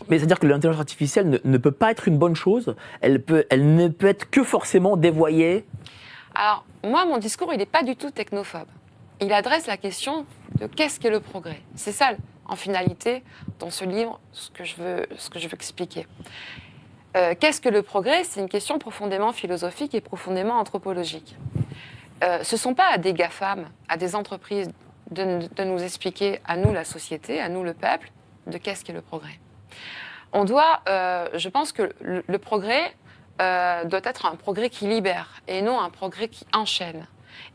Mais c'est-à-dire que l'intelligence artificielle ne peut pas être une bonne chose, elle ne peut être que forcément dévoyée. Alors, moi, mon discours, il n'est pas du tout technophobe. Il adresse la question de qu'est-ce qu'est le progrès. C'est ça, en finalité, dans ce livre, ce que je veux expliquer. Qu'est-ce que le progrès? C'est une question profondément philosophique et profondément anthropologique. Ce ne sont pas à des GAFAM, à des entreprises, de nous expliquer, à nous la société, à nous le peuple, de qu'est-ce qu'est le progrès. On doit, je pense que le progrès doit être un progrès qui libère et non un progrès qui enchaîne.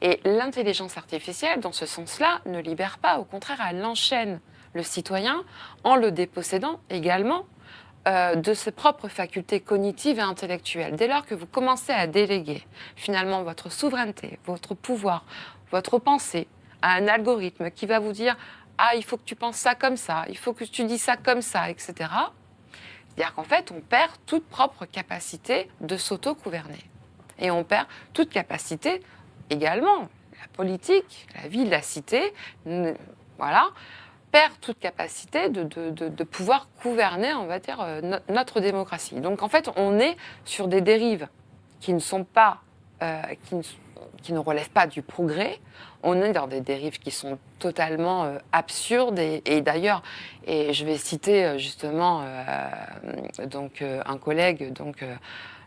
Et l'intelligence artificielle, dans ce sens-là, ne libère pas, au contraire, elle enchaîne le citoyen en le dépossédant également de ses propres facultés cognitives et intellectuelles. Dès lors que vous commencez à déléguer finalement votre souveraineté, votre pouvoir, votre pensée à un algorithme qui va vous dire « Ah, il faut que tu penses ça comme ça, il faut que tu dis ça comme ça, etc. » C'est-à-dire qu'en fait, on perd toute propre capacité de s'auto-gouverner. Et on perd toute capacité également, la politique, la vie de la cité, voilà, perd toute capacité de pouvoir gouverner, on va dire, notre démocratie. Donc en fait, on est sur des dérives qui ne sont pas, qui ne relèvent pas du progrès. On est dans des dérives qui sont totalement absurdes et d'ailleurs, et je vais citer justement un collègue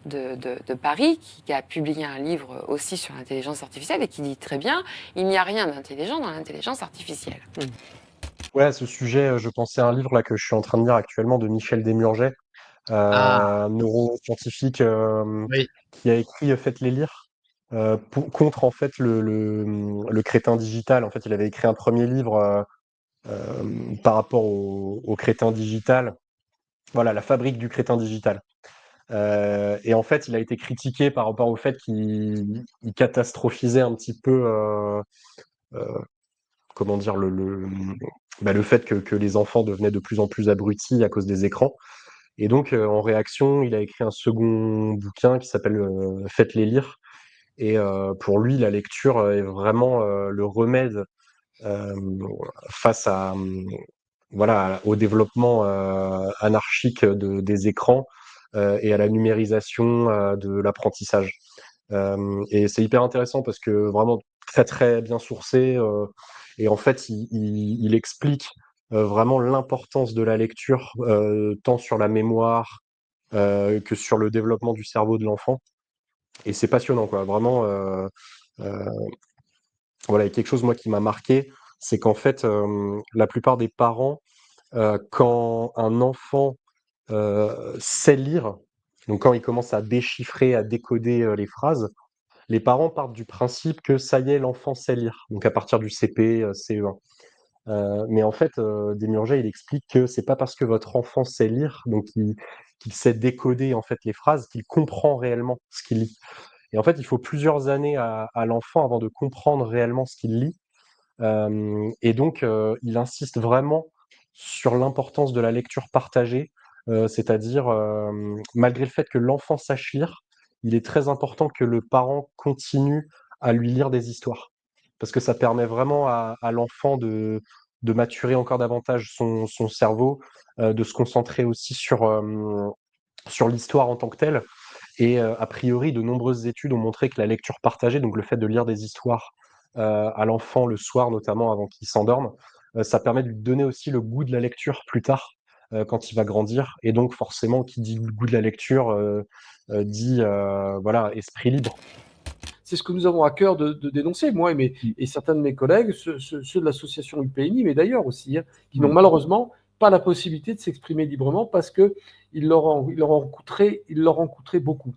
de Paris qui a publié un livre aussi sur l'intelligence artificielle et qui dit très bien, il n'y a rien d'intelligent dans l'intelligence artificielle. Ouais, à ce sujet, je pensais à un livre là que je suis en train de lire actuellement de Michel Desmurget, neuroscientifique Oui. qui a écrit Faites les lire contre en fait le crétin digital. En fait, il avait écrit un premier livre par rapport au crétin digital. Voilà, la fabrique du crétin digital. Et en fait, il a été critiqué par rapport au fait qu'il catastrophisait un petit peu, comment dire, le fait que les enfants devenaient de plus en plus abrutis à cause des écrans. Et donc, en réaction, il a écrit un second bouquin qui s'appelle Faites les lire. Et pour lui, la lecture est vraiment le remède face à, voilà, au développement anarchique des écrans et à la numérisation de l'apprentissage. Et c'est hyper intéressant parce que vraiment très très bien sourcé et en fait il explique vraiment l'importance de la lecture tant sur la mémoire que sur le développement du cerveau de l'enfant et c'est passionnant quoi vraiment euh, voilà et quelque chose moi qui m'a marqué c'est qu'en fait la plupart des parents quand un enfant sait lire donc quand il commence à déchiffrer à décoder les phrases les parents partent du principe que ça y est, l'enfant sait lire, donc à partir du CP, CE1. Mais en fait, Desmurget, il explique que c'est pas parce que votre enfant sait lire, donc qu'il sait décoder en fait les phrases, qu'il comprend réellement ce qu'il lit. Et en fait, il faut plusieurs années à l'enfant avant de comprendre réellement ce qu'il lit. Et donc, il insiste vraiment sur l'importance de la lecture partagée, c'est-à-dire, malgré le fait que l'enfant sache lire, il est très important que le parent continue à lui lire des histoires. Parce que ça permet vraiment à l'enfant de maturer encore davantage son cerveau, de se concentrer aussi sur l'histoire en tant que telle. Et a priori, de nombreuses études ont montré que la lecture partagée, donc le fait de lire des histoires à l'enfant le soir, notamment avant qu'il s'endorme, ça permet de lui donner aussi le goût de la lecture plus tard, quand il va grandir. Et donc, forcément, qui dit le goût de la lecture dit voilà, esprit libre. C'est ce que nous avons à cœur de dénoncer, moi et certains de mes collègues, ceux de l'association UPNI, mais d'ailleurs aussi, hein, qui n'ont malheureusement pas la possibilité de s'exprimer librement parce qu'il leur en coûterait beaucoup.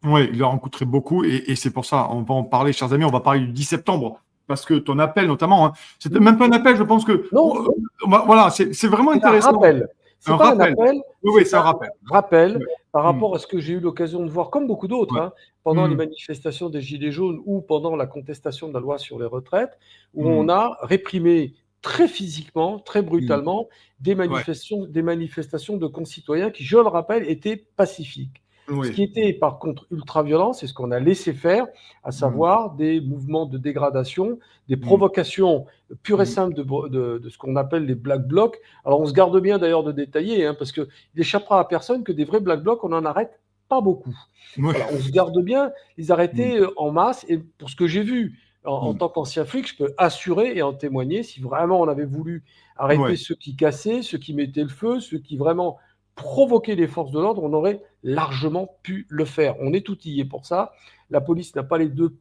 Oui, il leur en coûterait beaucoup et c'est pour ça, on va en parler, chers amis, on va parler du 10 septembre. Parce que ton appel, notamment, hein, c'était même pas un appel, je pense que. Non, voilà, c'est vraiment intéressant. Un rappel. C'est pas un appel. Oui, c'est un rappel. Rappel par rapport à ce que j'ai eu l'occasion de voir, comme beaucoup d'autres, hein, pendant les Mm. manifestations des Gilets jaunes ou pendant la contestation de la loi sur les retraites, où on a réprimé très physiquement, très brutalement, des manifestations de concitoyens qui, je le rappelle, étaient pacifiques. Ce qui était par contre ultra-violent, c'est ce qu'on a laissé faire, à savoir des mouvements de dégradation, des provocations pures et simples de ce qu'on appelle les Black Blocs. Alors on se garde bien d'ailleurs de détailler, hein, parce qu'il n'échappera à personne que des vrais Black Blocs, on n'en arrête pas beaucoup. Voilà, on se garde bien les arrêter en masse, et pour ce que j'ai vu en tant qu'ancien flic, je peux assurer et en témoigner, si vraiment on avait voulu arrêter ceux qui cassaient, ceux qui mettaient le feu, ceux qui vraiment provoquer les forces de l'ordre, on aurait largement pu le faire. On est outillé pour ça. La police n'a pas les deux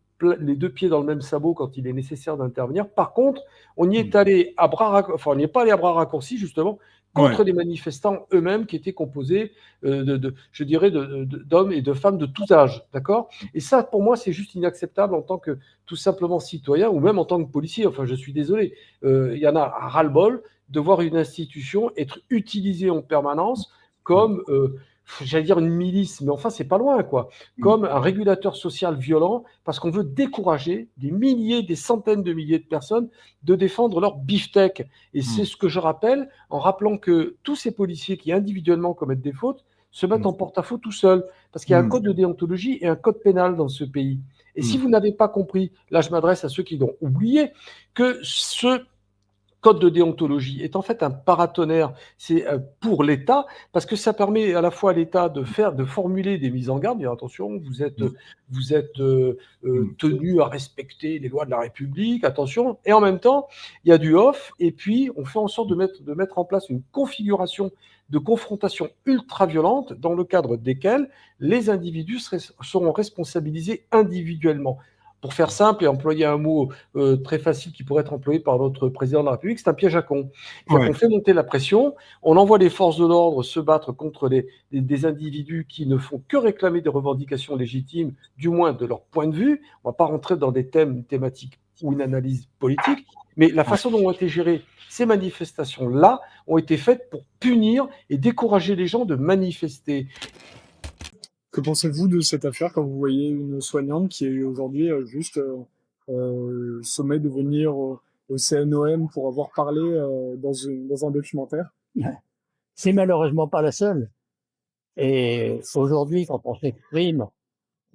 pieds dans le même sabot quand il est nécessaire d'intervenir. Par contre, on y est allé à on n'y est pas allé à bras raccourcis, justement, contre les manifestants eux-mêmes qui étaient composés, je dirais, d'hommes et de femmes de tout âge. D'accord ? Et ça, pour moi, c'est juste inacceptable en tant que tout simplement citoyen ou même en tant que policier. Enfin, je suis désolé. Il y en a ras-le-bol de voir une institution être utilisée en permanence comme, j'allais dire une milice, mais enfin, c'est pas loin, quoi. Comme un régulateur social violent, parce qu'on veut décourager des milliers, des centaines de milliers de personnes de défendre leur beefsteak. Et c'est ce que je rappelle, en rappelant que tous ces policiers qui individuellement commettent des fautes se mettent en porte-à-faux tout seuls, parce qu'il y a un code de déontologie et un code pénal dans ce pays. Et si vous n'avez pas compris, là je m'adresse à ceux qui l'ont oublié, que ce code de déontologie est en fait un paratonnerre, c'est pour l'État, parce que ça permet à la fois à l'État de formuler des mises en garde, dire attention, vous êtes tenu à respecter les lois de la République, attention, et en même temps, il y a du off, et puis on fait en sorte de mettre en place une configuration de confrontation ultra-violente dans le cadre desquelles les individus seront responsabilisés individuellement. Pour faire simple et employer un mot très facile qui pourrait être employé par notre président de la République, c'est un piège à con. On fait monter la pression, on envoie les forces de l'ordre se battre contre des individus qui ne font que réclamer des revendications légitimes, du moins de leur point de vue. On ne va pas rentrer dans des thématiques ou une analyse politique, mais la façon dont ont été gérées ces manifestations-là ont été faites pour punir et décourager les gens de manifester. Que pensez-vous de cette affaire quand vous voyez une soignante qui est aujourd'hui juste sommet de venir au CNOM pour avoir parlé dans un documentaire? C'est malheureusement pas la seule. Et aujourd'hui, quand on s'exprime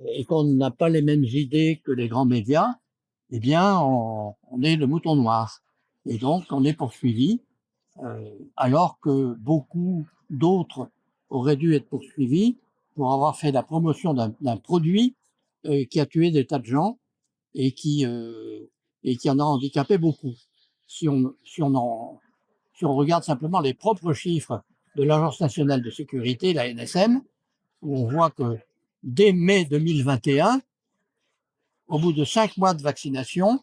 et qu'on n'a pas les mêmes idées que les grands médias, eh bien, on est le mouton noir. Et donc, on est poursuivi, alors que beaucoup d'autres auraient dû être poursuivis pour avoir fait la promotion d'un produit qui a tué des tas de gens et qui en a handicapé beaucoup. Si on regarde simplement les propres chiffres de l'Agence nationale de sécurité, la NSM, où on voit que dès mai 2021, au bout de 5 mois de vaccination,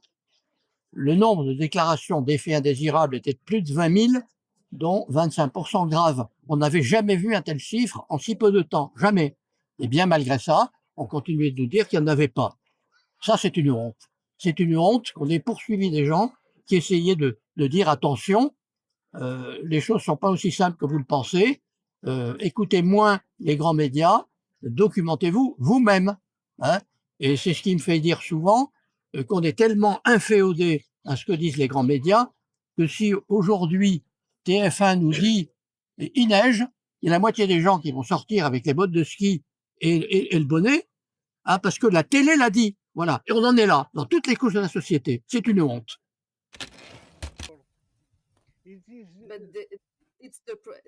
le nombre de déclarations d'effets indésirables était de plus de 20 000, dont 25% graves. On n'avait jamais vu un tel chiffre en si peu de temps, jamais. Et bien malgré ça, on continuait de nous dire qu'il n'y en avait pas. Ça, c'est une honte. C'est une honte qu'on ait poursuivi des gens qui essayaient de dire attention, les choses ne sont pas aussi simples que vous le pensez, écoutez moins les grands médias, documentez-vous vous-même. Hein, et c'est ce qui me fait dire souvent qu'on est tellement inféodé à ce que disent les grands médias que si aujourd'hui TF1 nous dit il neige, il y a la moitié des gens qui vont sortir avec les bottes de ski et le bonnet, hein, parce que la télé l'a dit. Voilà. Et on en est là, dans toutes les couches de la société. C'est une honte.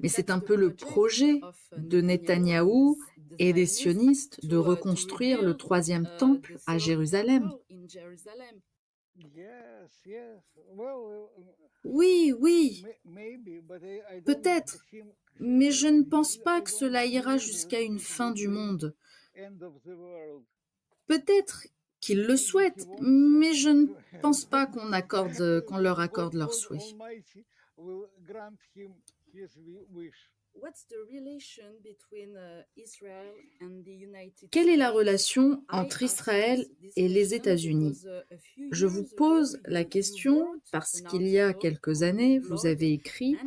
Mais c'est un peu le projet de Netanyahou et des sionistes de reconstruire le troisième temple à Jérusalem. Oui, oui, peut-être, mais je ne pense pas que cela ira jusqu'à une fin du monde. Peut-être qu'ils le souhaitent, mais je ne pense pas qu'on leur accorde leurs souhaits. Quelle est la relation entre Israël et les États-Unis? Je vous pose la question parce qu'il y a quelques années, vous avez écrit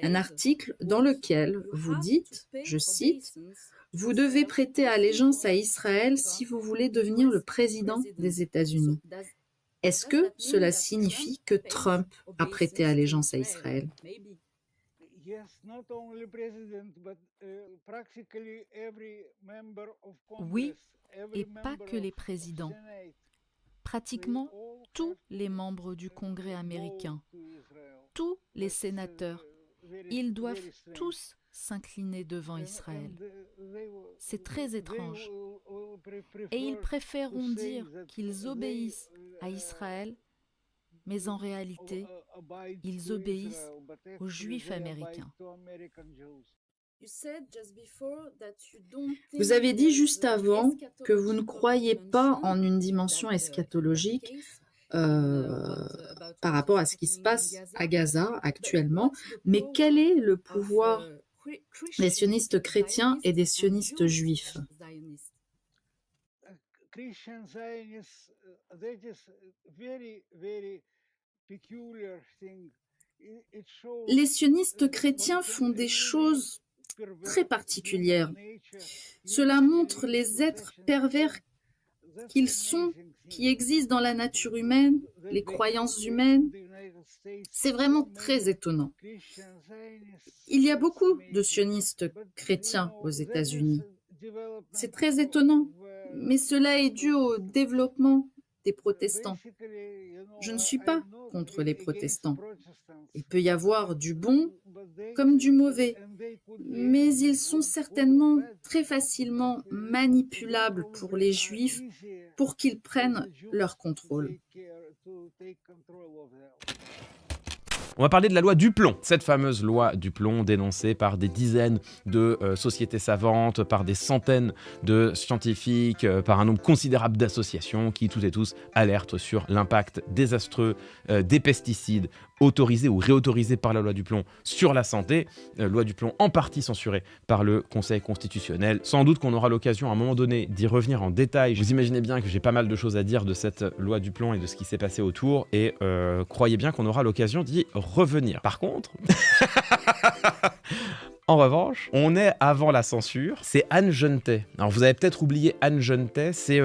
un article dans lequel vous dites, je cite, « Vous devez prêter allégeance à Israël si vous voulez devenir le président des États-Unis. » Est-ce que cela signifie que Trump a prêté allégeance à Israël? Oui, et pas que les présidents. Pratiquement tous les membres du Congrès américain, tous les sénateurs, ils doivent tous s'incliner devant Israël. C'est très étrange. Et ils préféreront dire qu'ils obéissent à Israël, mais en réalité, ils obéissent aux Juifs américains. Vous avez dit juste avant que vous ne croyez pas en une dimension eschatologique par rapport à ce qui se passe à Gaza actuellement, mais quel est le pouvoir des sionistes chrétiens et des sionistes juifs? Les sionistes chrétiens font des choses très particulières. Cela montre les êtres pervers qu'ils sont, qui existent dans la nature humaine, les croyances humaines. C'est vraiment très étonnant. Il y a beaucoup de sionistes chrétiens aux États-Unis. C'est très étonnant, mais cela est dû au développement des protestants. Je ne suis pas contre les protestants. Il peut y avoir du bon comme du mauvais, mais ils sont certainement très facilement manipulables pour les Juifs pour qu'ils prennent leur contrôle. On va parler de la loi Duplon, cette fameuse loi Duplon dénoncée par des dizaines de sociétés savantes, par des centaines de scientifiques, par un nombre considérable d'associations qui toutes et tous alertent sur l'impact désastreux des pesticides autorisés ou réautorisés par la loi Duplon sur la santé, loi Duplon en partie censurée par le Conseil constitutionnel. Sans doute qu'on aura l'occasion à un moment donné d'y revenir en détail. Vous imaginez bien que j'ai pas mal de choses à dire de cette loi Duplon et de ce qui s'est passé autour, et croyez bien qu'on aura l'occasion d'y revenir. Par contre... En revanche, on est avant la censure, c'est Anne Genetet. Alors vous avez peut-être oublié Anne Genetet, c'est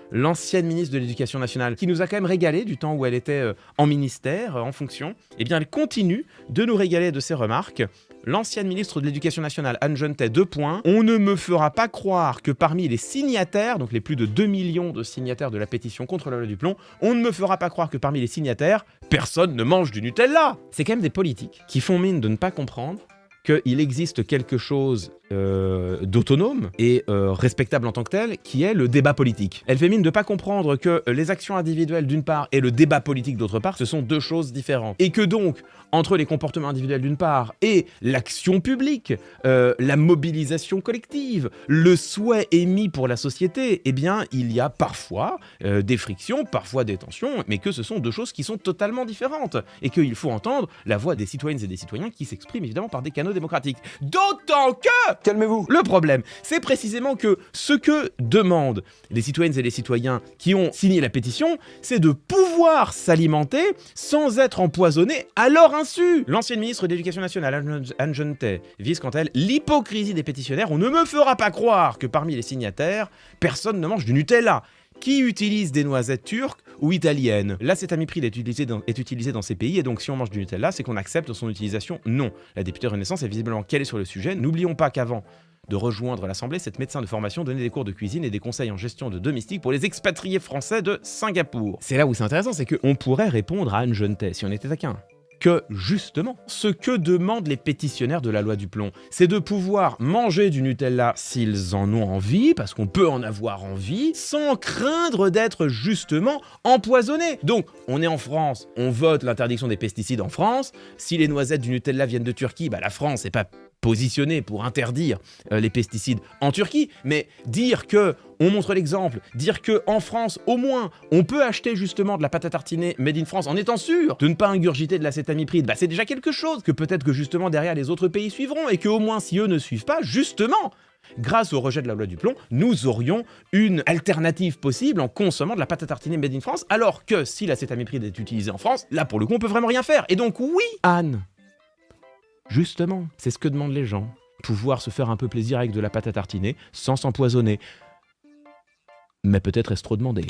l'ancienne ministre de l'Éducation nationale qui nous a quand même régalé du temps où elle était en ministère, en fonction. Eh bien elle continue de nous régaler de ses remarques. L'ancienne ministre de l'Éducation nationale, Anne Genetet, 2 points. On ne me fera pas croire que parmi les signataires, donc les plus de 2 millions de signataires de la pétition contre la loi Duplon, on ne me fera pas croire que parmi les signataires, personne ne mange du Nutella. C'est quand même des politiques qui font mine de ne pas comprendre qu'il existe quelque chose d'autonome et respectable en tant que tel, qui est le débat politique. Elle fait mine de ne pas comprendre que les actions individuelles d'une part et le débat politique d'autre part, ce sont 2 choses différentes. Et que donc, entre les comportements individuels d'une part et l'action publique, la mobilisation collective, le souhait émis pour la société, eh bien, il y a parfois des frictions, parfois des tensions, mais que ce sont 2 choses qui sont totalement différentes. Et qu'il faut entendre la voix des citoyennes et des citoyens qui s'expriment évidemment par des canaux démocratiques. D'autant que... Calmez-vous. Le problème, c'est précisément que ce que demandent les citoyennes et les citoyens qui ont signé la pétition, c'est de pouvoir s'alimenter sans être empoisonnés à leur insu. L'ancienne ministre de l'Éducation nationale, Anne Genetet, vise quant à elle l'hypocrisie des pétitionnaires. On ne me fera pas croire que parmi les signataires, personne ne mange du Nutella. Qui utilise des noisettes turques ou italiennes? L'acétamipride est utilisé dans ces pays, et donc si on mange du Nutella, c'est qu'on accepte son utilisation? Non. La députée Renaissance est visiblement calée sur le sujet. N'oublions pas qu'avant de rejoindre l'Assemblée, cette médecin de formation donnait des cours de cuisine et des conseils en gestion de domestiques pour les expatriés français de Singapour. C'est là où c'est intéressant, c'est qu'on pourrait répondre à Anne Genetet, si on était taquin, que justement, ce que demandent les pétitionnaires de la loi Duplon, c'est de pouvoir manger du Nutella s'ils en ont envie, parce qu'on peut en avoir envie, sans craindre d'être justement empoisonné. Donc, on est en France, on vote l'interdiction des pesticides en France. Si les noisettes du Nutella viennent de Turquie, bah la France n'est pas positionnée pour interdire les pesticides en Turquie, mais dire que, on montre l'exemple, dire que en France, au moins, on peut acheter justement de la pâte à tartiner made in France en étant sûr de ne pas ingurgiter de l'acétamipride, bah c'est déjà quelque chose, que peut-être que justement derrière les autres pays suivront, et que au moins si eux ne suivent pas, justement, grâce au rejet de la loi Duplon, nous aurions une alternative possible en consommant de la pâte à tartiner made in France, alors que si l'acétamipride est utilisé en France, là pour le coup on peut vraiment rien faire. Et donc oui, Anne, justement, c'est ce que demandent les gens. Pouvoir se faire un peu plaisir avec de la pâte à tartiner sans s'empoisonner. Mais peut-être est-ce trop demandé.